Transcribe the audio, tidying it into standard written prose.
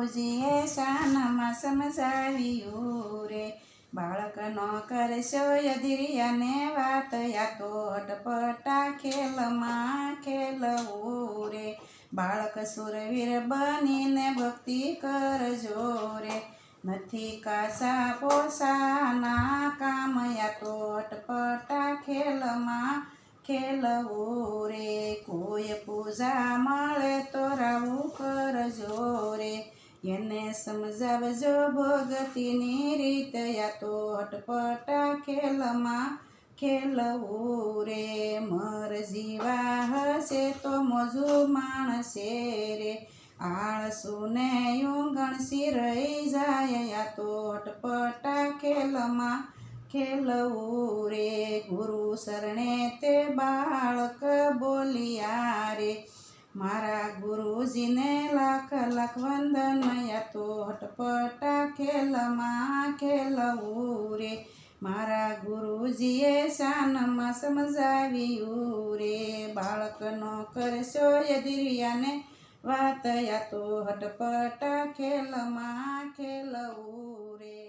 ગુરુજીએ શાનમાં સમજાવ્યું રે, બાળક નો કરશો યધિરિયાને વાત, યા તો અટપટા ખેલમાં ખેલવું રે, બાળક સુરવીર બનીને ભક્તિ કરજો રે, નથી કાસા પોસાના કામ, યા તો અટપટા ખેલમાં ખેલવું રે, કોઈ પૂજા મળે તો રાવું કરજો રે, એને સમજાવજો ભગતિની રીત, યા તો અટપટા ખેલમાં ખેલવું રે, મરજીવા હશે તો મોજું માણશે રે, આળસુને ઊંઘણસી રહી જાય, યા તો અટપટા ખેલમાં ખેલવું રે, ગુરુ શરણે તે બાળક બોલિયા રે, મારા ગુરુજીને લાખ લાખ વંદન, યા તો અટપટા ખેલમાં ખેલવું રે, મારા ગુરુજીએ શાનમાં સમજાવ્યું રે, બાળકનો કરશો યધિરિયાને વાત, યા તો અટપટા ખેલમાં ખેલવું રે.